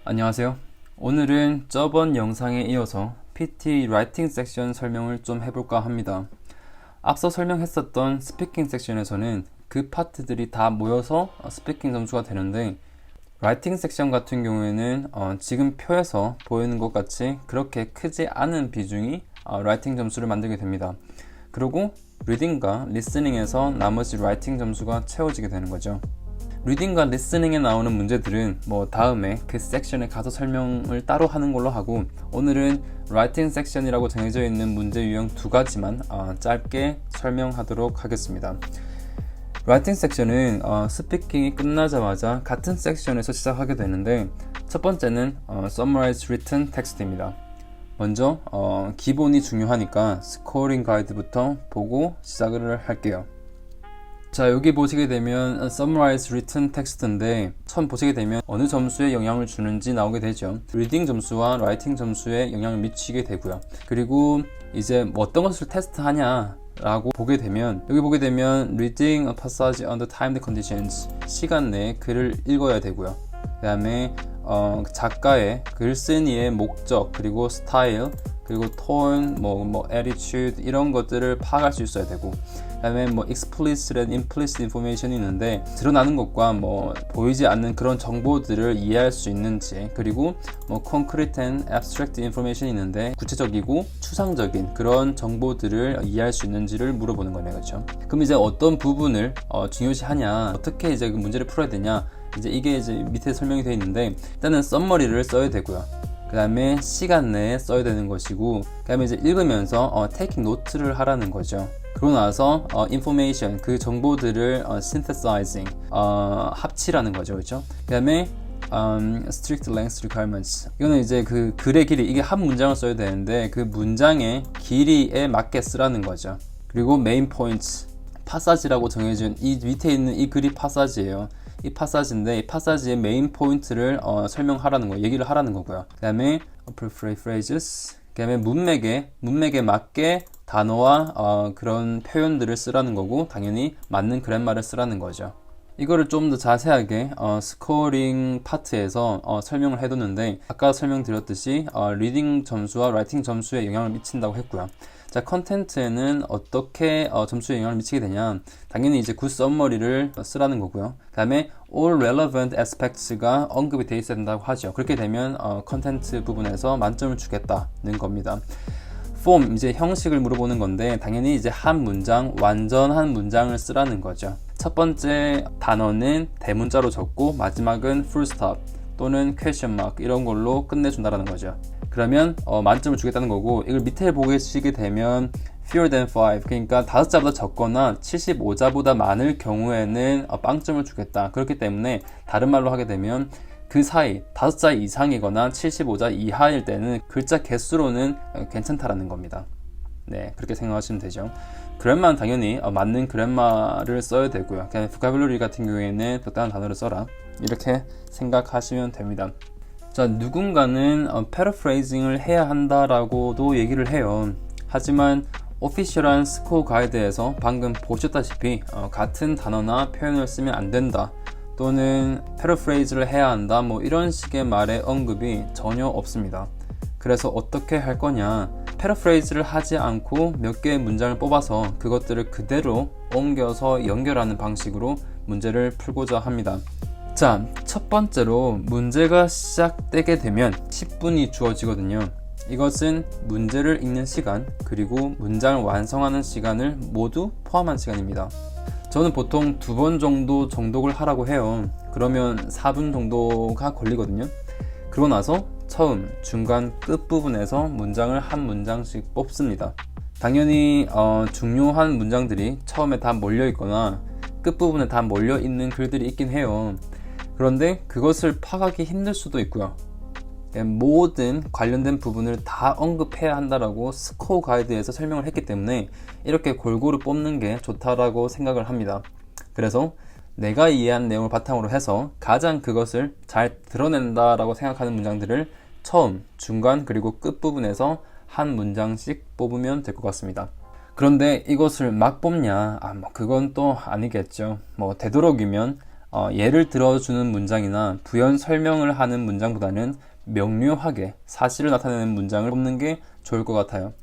안녕하세요. 오늘은 저번 영상에 이어서 PT 라이팅 섹션 설명을 좀 해볼까 합니다. 앞서 설명했었던 스피킹 섹션에서는 그 파트들이 다 모여서 스피킹 점수가 되는데, 라이팅 섹션 같은 경우에는 지금 표에서 보이는 것 같이 그렇게 크지 않은 비중이 라이팅 점수를 만들게 됩니다. 그리고 리딩과 리스닝에서 나머지 라이팅 점수가 채워지게 되는 거죠. 리딩과 리스닝에 나오는 문제들은 다음에 그 섹션에 가서 설명을 따로 하는 걸로 하고, 오늘은 라이팅 섹션이라고 정해져 있는 문제 유형 두 가지만 짧게 설명하도록 하겠습니다. 라이팅 섹션은 스피킹이 끝나자마자 같은 섹션에서 시작하게 되는데, 첫 번째는 Summarize Written Text입니다. 먼저 기본이 중요하니까 스코어링 가이드부터 보고 시작을 할게요. 자, 여기 보시게 되면 Summarize Written Text인데, 처음 보시게 되면 어느 점수에 영향을 주는지 나오게 되죠. 리딩 점수와 라이팅 점수에 영향을 미치게 되고요. 그리고 이제 어떤 것을 테스트하냐 라고 보게 되면, 여기 보게 되면 Reading a passage under timed conditions, 시간 내에 글을 읽어야 되고요. 그 다음에 작가의 글쓴이의 목적, 그리고 스타일, 그리고 톤, attitude 이런 것들을 파악할 수 있어야 되고, 그 다음에 explicit and implicit information이 있는데, 드러나는 것과 보이지 않는 그런 정보들을 이해할 수 있는지, 그리고 concrete and abstract information이 있는데, 구체적이고 추상적인 그런 정보들을 이해할 수 있는지를 물어보는 거네요. 그렇죠? 그럼 이제 어떤 부분을 중요시하냐, 어떻게 이제 그 문제를 풀어야 되냐, 이제 이게 이제 밑에 설명이 되어 있는데, 일단은 썸머리를 써야 되고요. 그 다음에 시간 내에 써야 되는 것이고, 그 다음에 이제 읽으면서 taking note를 하라는 거죠. 그러고 나서 information, 그 정보들을 synthesizing, 합치라는 거죠. 그렇죠? 그 다음에 strict length requirements, 이거는 이제 그 글의 길이, 이게 한 문장을 써야 되는데 그 문장의 길이에 맞게 쓰라는 거죠. 그리고 main points, 파사지라고 정해진 이 밑에 있는 이 글이 파사지예요. 이 파사지인데, 이 파사지의 메인 포인트를 설명하라는 거, 얘기를 하라는 거고요. 그 다음에 phrases, 그 다음에 문맥에 맞게 단어와 그런 표현들을 쓰라는 거고, 당연히 맞는 그랜마를 쓰라는 거죠. 이거를 좀 더 자세하게 스코어링 파트에서 설명을 해뒀는데, 아까 설명드렸듯이 리딩 점수와 라이팅 점수에 영향을 미친다고 했고요. 자, 컨텐츠에는 어떻게 점수에 영향을 미치게 되냐, 당연히 이제 굿 썸머리를 쓰라는 거고요. 그 다음에 all relevant aspects가 언급이 돼 있어야 된다고 하죠. 그렇게 되면 컨텐츠 부분에서 만점을 주겠다는 겁니다. form, 이제 형식을 물어보는 건데, 당연히 이제 한 문장, 완전한 문장을 쓰라는 거죠. 첫 번째 단어는 대문자로 적고, 마지막은 full stop 또는 question mark 이런 걸로 끝내준다는 거죠. 그러면 만점을 주겠다는 거고, 이걸 밑에 보시게 되면 fewer than 5, 그러니까 5자보다 적거나 75자보다 많을 경우에는 빵점을 주겠다. 그렇기 때문에 다른 말로 하게 되면 그 사이 5자 이상이거나 75자 이하일 때는 글자 개수로는 괜찮다라는 겁니다. 네, 그렇게 생각하시면 되죠. 그랜마는 당연히 맞는 그랜마를 써야 되고요. 그냥 vocabulary 같은 경우에는 적당한 단어를 써라, 이렇게 생각하시면 됩니다. 자, 누군가는 paraphrasing을 해야 한다라고도 얘기를 해요. 하지만 오피셜한 스코어 가이드에서 방금 보셨다시피 같은 단어나 표현을 쓰면 안 된다, 또는 패러프레이즈를 해야 한다, 이런 식의 말의 언급이 전혀 없습니다. 그래서 어떻게 할 거냐, 패러프레이즈를 하지 않고 몇 개의 문장을 뽑아서 그것들을 그대로 옮겨서 연결하는 방식으로 문제를 풀고자 합니다. 자, 첫 번째로 문제가 시작되게 되면 10분이 주어지거든요. 이것은 문제를 읽는 시간, 그리고 문장을 완성하는 시간을 모두 포함한 시간입니다. 저는 보통 2번 정도 정독을 하라고 해요. 그러면 4분 정도가 걸리거든요. 그러고 나서 처음, 중간, 끝 부분에서 문장을 한 문장씩 뽑습니다. 당연히 중요한 문장들이 처음에 다 몰려 있거나 끝 부분에 다 몰려 있는 글들이 있긴 해요. 그런데 그것을 파악하기 힘들 수도 있고요. 모든 관련된 부분을 다 언급해야 한다라고 스코어 가이드에서 설명을 했기 때문에 이렇게 골고루 뽑는 게 좋다라고 생각을 합니다. 그래서 내가 이해한 내용을 바탕으로 해서 가장 그것을 잘 드러낸다라고 생각하는 문장들을 처음, 중간, 그리고 끝 부분에서 한 문장씩 뽑으면 될 것 같습니다. 그런데 이것을 막 뽑냐? 그건 또 아니겠죠. 되도록이면 예를 들어주는 문장이나 부연 설명을 하는 문장보다는 명료하게 사실을 나타내는 문장을 뽑는 게 좋을 것 같아요.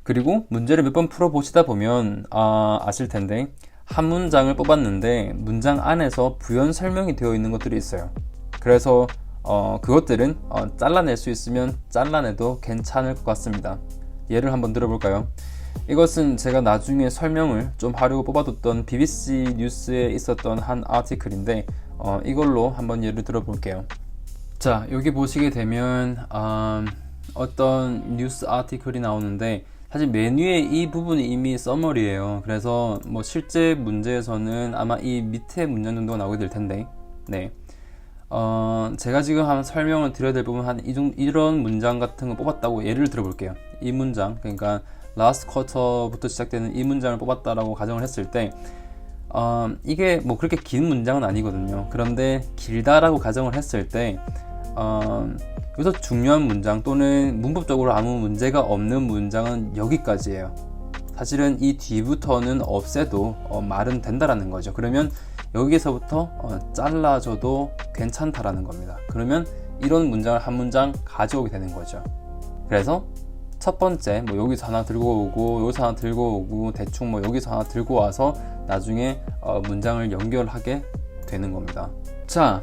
그리고 문제를 몇 번 풀어보시다 보면 아실 텐데, 한 문장을 뽑았는데 문장 안에서 부연 설명이 되어 있는 것들이 있어요. 그래서 그것들은 잘라낼 수 있으면 잘라내도 괜찮을 것 같습니다. 예를 한번 들어볼까요? 이것은 제가 나중에 설명을 좀 하려고 뽑아뒀던 BBC 뉴스에 있었던 한 아티클인데 이걸로 한번 예를 들어볼게요. 자, 여기 보시게 되면 어떤 뉴스 아티클이 나오는데, 사실 메뉴의 이 부분이 이미 서머리예요. 그래서 뭐 실제 문제에서는 아마 이 밑에 문장 정도가 나오게 될 텐데, 네. 제가 지금 한 설명을 드려야 될 부분 이런 문장 같은 거 뽑았다고 예를 들어볼게요. 이 문장, 그러니까 last quarter부터 시작되는 이 문장을 뽑았다라고 가정을 했을 때, 이게 뭐 그렇게 긴 문장은 아니거든요. 그런데 길다라고 가정을 했을 때, 여기서 중요한 문장 또는 문법적으로 아무 문제가 없는 문장은 여기까지예요. 사실은 이 뒤부터는 없애도 말은 된다라는 거죠. 그러면 여기서부터 잘라줘도 괜찮다라는 겁니다. 그러면 이런 문장을 한 문장 가져오게 되는 거죠. 그래서 첫 번째 뭐 여기서 하나 들고 오고 여기서 하나 들고 오고 대충 뭐 여기서 하나 들고 와서 나중에 문장을 연결하게 되는 겁니다. 자,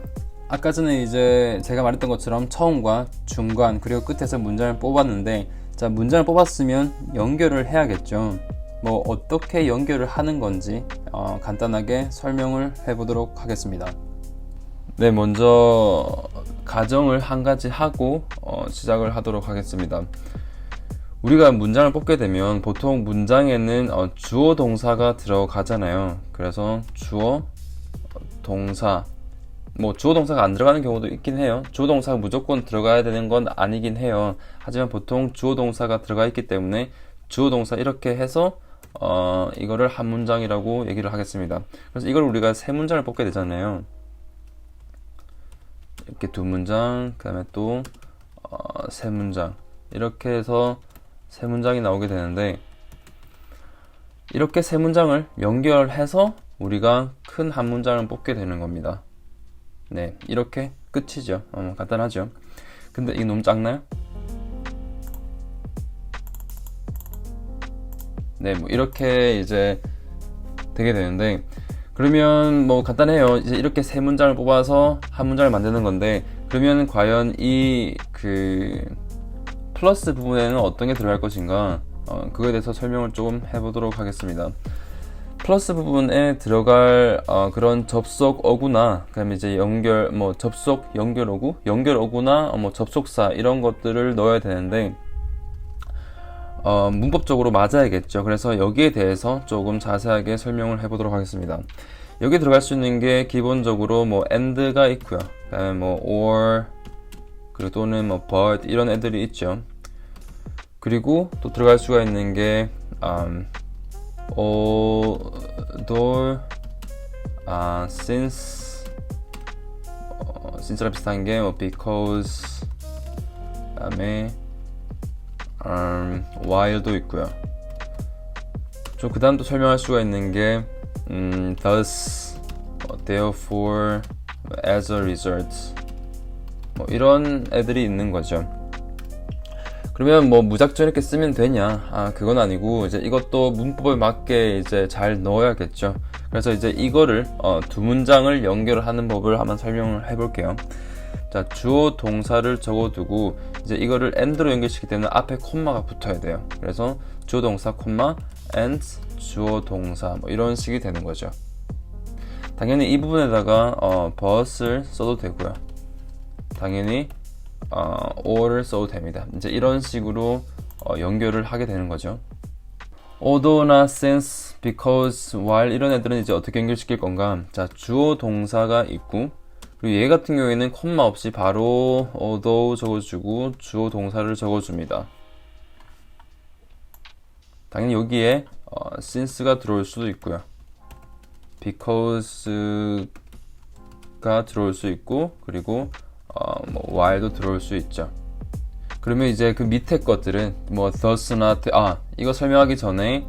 아까 전에 이제 제가 말했던 것처럼 처음과 중간 그리고 끝에서 문장을 뽑았는데, 자, 문장을 뽑았으면 연결을 해야겠죠. 뭐 어떻게 연결을 하는 건지 간단하게 설명을 해보도록 하겠습니다. 네, 먼저 가정을 한 가지 하고 시작을 하도록 하겠습니다. 우리가 문장을 뽑게 되면 보통 문장에는 주어 동사가 들어가잖아요. 그래서 주어 동사, 뭐 주어 동사가 안 들어가는 경우도 있긴 해요. 주어 동사가 무조건 들어가야 되는 건 아니긴 해요. 하지만 보통 주어 동사가 들어가 있기 때문에 주어 동사 이렇게 해서 이거를 한 문장이라고 얘기를 하겠습니다. 그래서 이걸 우리가 세 문장을 뽑게 되잖아요. 이렇게 두 문장, 그 다음에 또 세 문장, 이렇게 해서 세 문장이 나오게 되는데, 이렇게 세 문장을 연결해서 우리가 큰 한 문장을 뽑게 되는 겁니다. 네, 이렇게 끝이죠. 간단하죠. 근데 이게 너무 작나요? 네, 뭐 이렇게 이제 되게 되는데, 그러면 뭐 간단해요. 이제 이렇게 세 문장을 뽑아서 한 문장을 만드는 건데, 그러면 과연 이 플러스 부분에는 어떤 게 들어갈 것인가, 그거에 대해서 설명을 조금 해보도록 하겠습니다. 플러스 부분에 들어갈 그런 접속 어구나, 그다음에 이제 연결, 뭐 접속 연결 어구, 연결 어구나, 뭐 접속사 이런 것들을 넣어야 되는데 문법적으로 맞아야겠죠. 그래서 여기에 대해서 조금 자세하게 설명을 해보도록 하겠습니다. 여기 들어갈 수 있는 게 기본적으로 뭐 and가 있고요. 그다음에 뭐 or, 그리고 또는 뭐 but 이런 애들이 있죠. 그리고 또 들어갈 수가 있는 게 although, since, since랑 비슷한 게 뭐 because, 그다음에 while도 있고요. 좀 그 다음 또 설명할 수가 있는 게 thus, therefore, as a result, 뭐 이런 애들이 있는 거죠. 그러면 뭐 무작정 이렇게 쓰면 되냐? 그건 아니고 이제 이것도 문법에 맞게 이제 잘 넣어야겠죠. 그래서 이제 이거를 두 문장을 연결하는 법을 한번 설명을 해볼게요. 자, 주어 동사를 적어두고 이제 이거를 and로 연결시키기 때문에 앞에 콤마가 붙어야 돼요. 그래서 주어 동사 콤마 and 주어 동사 뭐 이런 식이 되는 거죠. 당연히 이 부분에다가 but을 써도 되고요. 당연히 or를 써도 됩니다. 이제 이런 식으로 연결을 하게 되는 거죠. although나 since, because, while 이런 애들은 이제 어떻게 연결시킬 건가? 자, 주어 동사가 있고, 그리고 얘 같은 경우에는 콤마 없이 바로 although 적어주고 주어 동사를 적어줍니다. 당연히 여기에 since가 들어올 수도 있고요. because가 들어올 수 있고, 그리고 뭐 while도 들어올 수 있죠. 그러면 이제 그 밑에 것들은 뭐 thus나 이거 설명하기 전에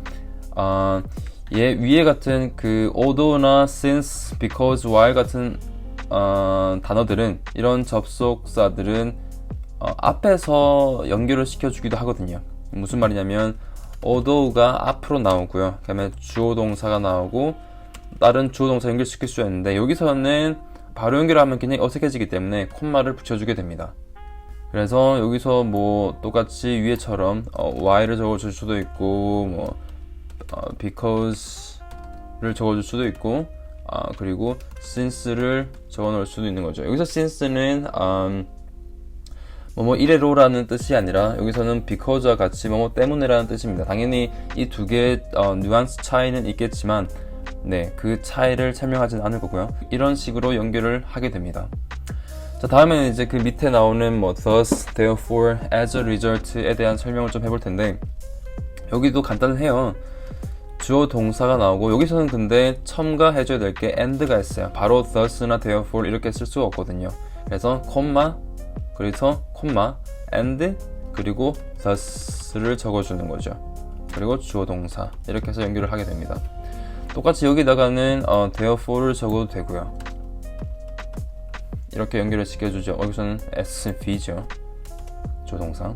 얘 위에 같은 그 although나 since, because, while 같은 단어들은 이런 접속사들은 앞에서 연결을 시켜주기도 하거든요. 무슨 말이냐면 although가 앞으로 나오고요. 그다음에 주어 동사가 나오고 다른 주어 동사 연결시킬 수 있는데 여기서는 바로 연결하면 굉장히 어색해지기 때문에 콤마를 붙여주게 됩니다. 그래서 여기서 뭐 똑같이 위에처럼 why를 적어줄 수도 있고 뭐 because를 적어줄 수도 있고 그리고 since를 적어놓을 수도 있는 거죠. 여기서 since는 뭐뭐 이래로라는 뜻이 아니라 여기서는 because와 같이 뭐뭐 때문에라는 뜻입니다. 당연히 이 두 개의 뉘앙스 차이는 있겠지만 네, 그 차이를 설명하진 않을 거고요. 이런 식으로 연결을 하게 됩니다. 자, 다음에는 이제 그 밑에 나오는 뭐 thus, therefore, as a result에 대한 설명을 좀 해볼 텐데 여기도 간단해요. 주어 동사가 나오고 여기서는 근데 첨가해줘야 될 게 and가 있어요. 바로 thus나 therefore 이렇게 쓸 수가 없거든요. 그래서 콤마, 그래서 콤마, and, 그리고 thus를 적어주는 거죠. 그리고 주어 동사 이렇게 해서 연결을 하게 됩니다. 똑같이 여기다가는 therefore를 적어도 되고요. 이렇게 연결을 시켜주죠. 여기서는 SV죠. 조동사.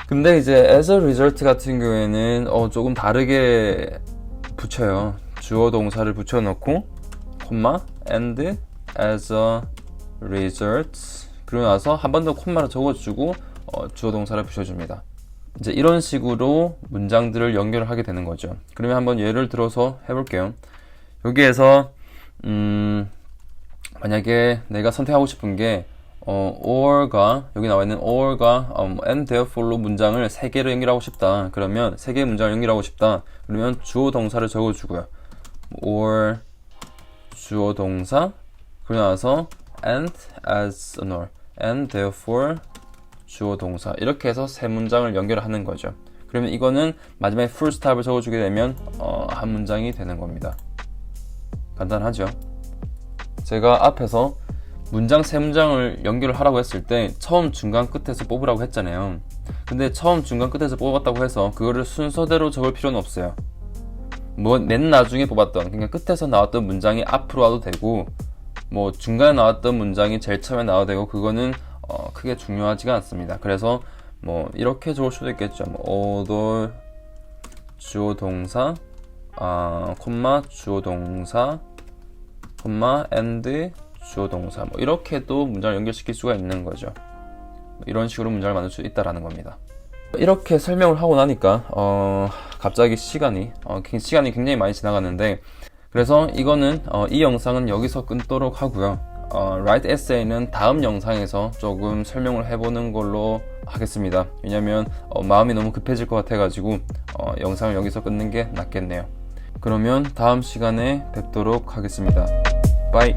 근데 이제 as a result 같은 경우에는 조금 다르게 붙여요. 주어 동사를 붙여놓고 콤마 and as a result 그러고 나서 한 번 더 콤마를 적어주고 주어 동사를 붙여줍니다. 이제 이런 식으로 문장들을 연결을 하게 되는 거죠. 그러면 한번 예를 들어서 해볼게요. 여기에서 만약에 내가 선택하고 싶은 게 or가 여기 나와 있는 or가 and therefore로 문장을 3개로 연결하고 싶다. 그러면 3개의 문장을 연결하고 싶다. 그러면 주어 동사를 적어주고요. or 주어 동사 그러고 나서 and as or and therefore 주어 동사 이렇게 해서 3문장을 연결하는 거죠. 그러면 이거는 마지막에 full stop을 적어주게 되면 한 문장이 되는 겁니다. 간단하죠? 제가 앞에서 문장 3문장을 연결을 하라고 했을 때 처음 중간 끝에서 뽑으라고 했잖아요. 근데 처음 중간 끝에서 뽑았다고 해서 그거를 순서대로 적을 필요는 없어요. 뭐 맨 나중에 뽑았던 그러니까 끝에서 나왔던 문장이 앞으로 와도 되고 뭐 중간에 나왔던 문장이 제일 처음에 나와도 되고 그거는 크게 중요하지가 않습니다. 그래서 뭐 이렇게 적을 수도 있겠죠. although 주어 동사 콤마 주어 동사 콤마 and 주어 동사 뭐 이렇게도 문장을 연결시킬 수가 있는 거죠. 이런 식으로 문장을 만들 수 있다라는 겁니다. 이렇게 설명을 하고 나니까 갑자기 시간이 굉장히 많이 지나갔는데 그래서 이거는 이 영상은 여기서 끊도록 하고요. Write Essay는 다음 영상에서 조금 설명을 해보는 걸로 하겠습니다. 왜냐면 마음이 너무 급해질 것 같아가지고 영상을 여기서 끊는 게 낫겠네요. 그러면 다음 시간에 뵙도록 하겠습니다. 바이.